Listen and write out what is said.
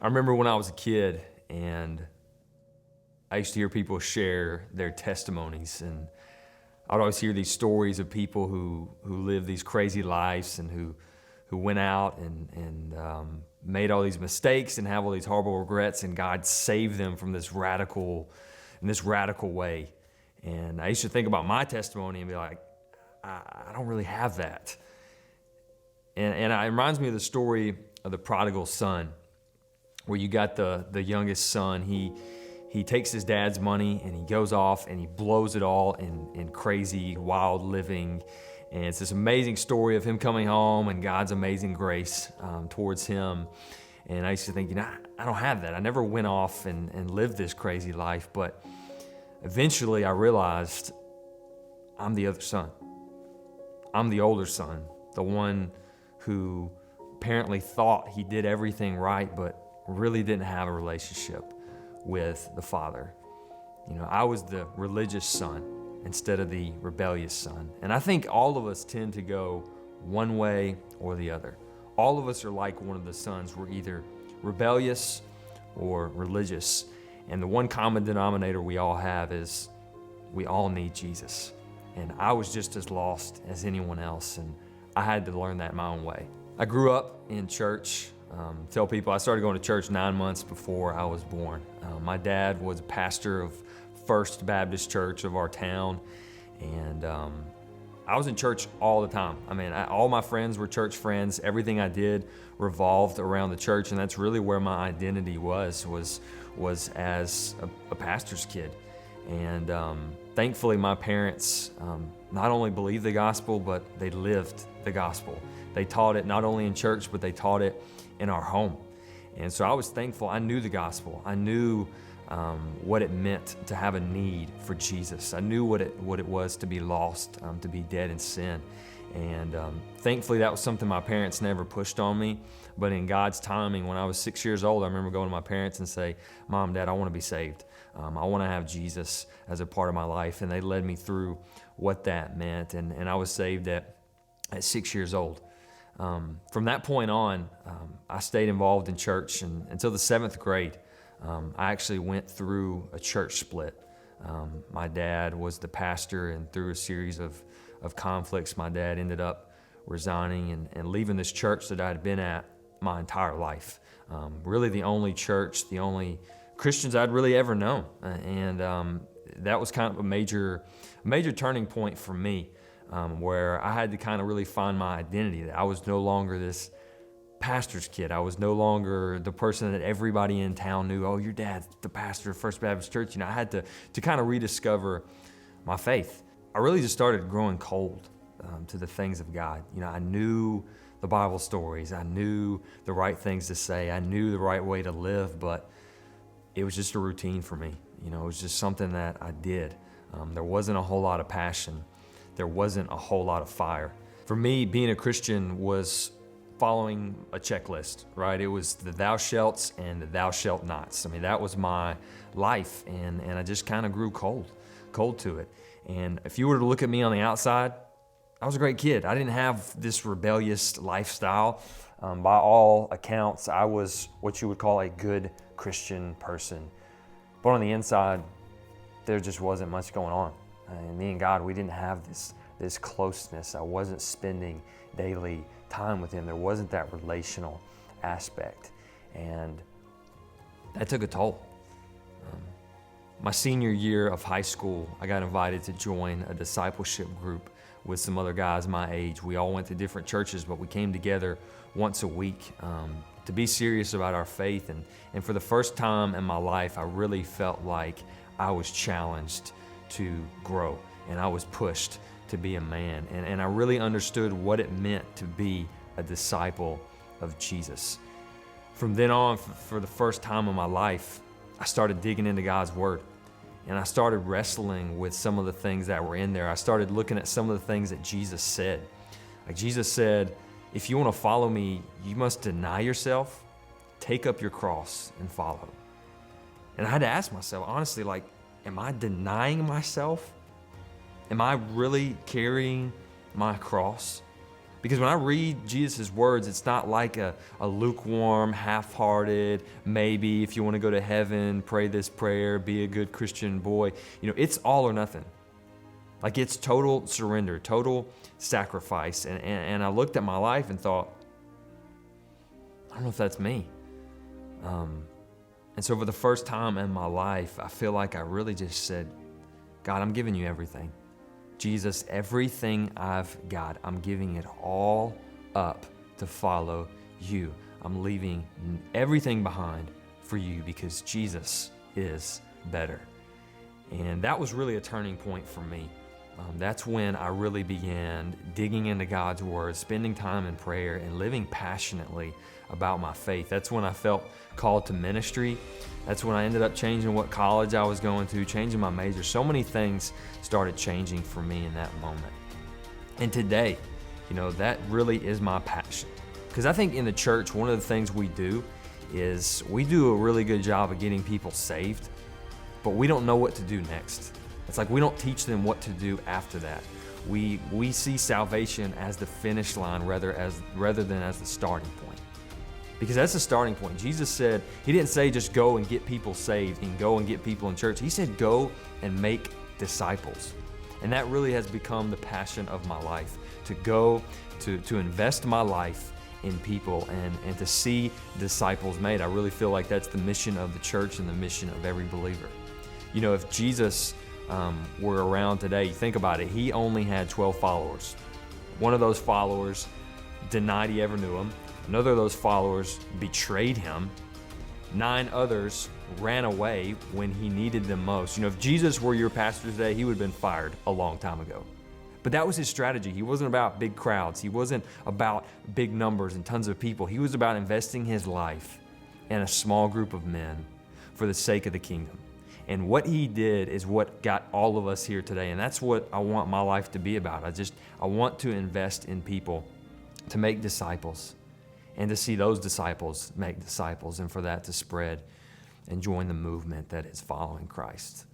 I remember when I was a kid and I used to hear people share their testimonies, and I'd always hear these stories of people who live these crazy lives and who went out and made all these mistakes and have all these horrible regrets, and God saved them from this radical way. And I used to think about my testimony and be like, I don't really have that. And it reminds me of the story of the prodigal son, where you got the youngest son. He takes his dad's money and he goes off and he blows it all in crazy, wild living. And it's this amazing story of him coming home and God's amazing grace towards him. And I used to think, I don't have that. I never went off and lived this crazy life. But eventually I realized I'm the other son. I'm the older son, the one who apparently thought he did everything right, but really didn't have a relationship with the Father. I was the religious son instead of the rebellious son. And I think all of us tend to go one way or the other. All of us are like one of the sons. We're either rebellious or religious. And the one common denominator we all have is we all need Jesus. And I was just as lost as anyone else, and I had to learn that my own way. I grew up in church. Tell people I started going to church 9 months before I was born. My dad was a pastor of First Baptist Church of our town, and I was in church all the time. All my friends were church friends. Everything I did revolved around the church, and that's really where my identity was as a pastor's kid. And thankfully, my parents not only believed the gospel, but they lived the gospel. They taught it not only in church, but they taught it in our home. And so I was thankful. I knew the gospel. I knew what it meant to have a need for Jesus. I knew what it was to be lost, to be dead in sin. And thankfully, that was something my parents never pushed on me. But in God's timing, when I was 6 years old, I remember going to my parents and say, Mom, Dad, I want to be saved. I want to have Jesus as a part of my life. And they led me through what that meant. And I was saved at 6 years old. From that point on, I stayed involved in church until the 7th grade. I actually went through a church split. My dad was the pastor, and through a series of conflicts, my dad ended up resigning and leaving this church that I had been at my entire life. Really the only church, the only Christians I'd really ever known. And that was kind of a major turning point for me, where I had to kind of really find my identity. That I was no longer this pastor's kid. I was no longer the person that everybody in town knew. Oh, your dad's the pastor of First Baptist Church. I had to kind of rediscover my faith. I really just started growing cold to the things of God. I knew the Bible stories. I knew the right things to say. I knew the right way to live, but it was just a routine for me. It was just something that I did. There wasn't a whole lot of passion. There wasn't a whole lot of fire. For me, being a Christian was following a checklist, right? It was the thou shalts and the thou shalt nots. That was my life, and I just kind of grew cold to it. And if you were to look at me on the outside, I was a great kid. I didn't have this rebellious lifestyle. By all accounts, I was what you would call a good Christian person. But on the inside, there just wasn't much going on. And me and God, we didn't have this closeness. I wasn't spending daily time with Him. There wasn't that relational aspect. And that took a toll. My senior year of high school, I got invited to join a discipleship group with some other guys my age. We all went to different churches, but we came together once a week to be serious about our faith. And for the first time in my life, I really felt like I was challenged to grow, and I was pushed to be a man. And I really understood what it meant to be a disciple of Jesus. From then on, for the first time in my life, I started digging into God's Word. And I started wrestling with some of the things that were in there. I started looking at some of the things that Jesus said. Like Jesus said, if you want to follow me, you must deny yourself, take up your cross, and follow. And I had to ask myself, honestly, am I denying myself? Am I really carrying my cross? Because when I read Jesus' words, it's not like a lukewarm, half-hearted, maybe if you want to go to heaven, pray this prayer, be a good Christian boy. It's all or nothing. Like, it's total surrender, total sacrifice. And I looked at my life and thought, I don't know if that's me. And so for the first time in my life, I feel like I really just said, God, I'm giving you everything. Jesus, everything I've got, I'm giving it all up to follow you. I'm leaving everything behind for you because Jesus is better. And that was really a turning point for me. That's when I really began digging into God's Word, spending time in prayer, and living passionately about my faith. That's when I felt called to ministry. That's when I ended up changing what college I was going to, changing my major. So many things started changing for me in that moment. And today, that really is my passion. Because I think in the church, one of the things we do is we do a really good job of getting people saved, but we don't know what to do next. It's like we don't teach them what to do after that. We see salvation as the finish line rather than as the starting point. Because that's the starting point. Jesus said, he didn't say just go and get people saved and go and get people in church. He said go and make disciples. And that really has become the passion of my life, to go to invest my life in people and to see disciples made. I really feel like that's the mission of the church and the mission of every believer. If Jesus were around today, think about it, he only had 12 followers. One of those followers denied he ever knew him. Another of those followers betrayed him. 9 others ran away when he needed them most. If Jesus were your pastor today, he would have been fired a long time ago. But that was his strategy. He wasn't about big crowds. He wasn't about big numbers and tons of people. He was about investing his life in a small group of men for the sake of the kingdom. And what he did is what got all of us here today. And that's what I want my life to be about. I want to invest in people, to make disciples, and to see those disciples make disciples, and for that to spread and join the movement that is following Christ.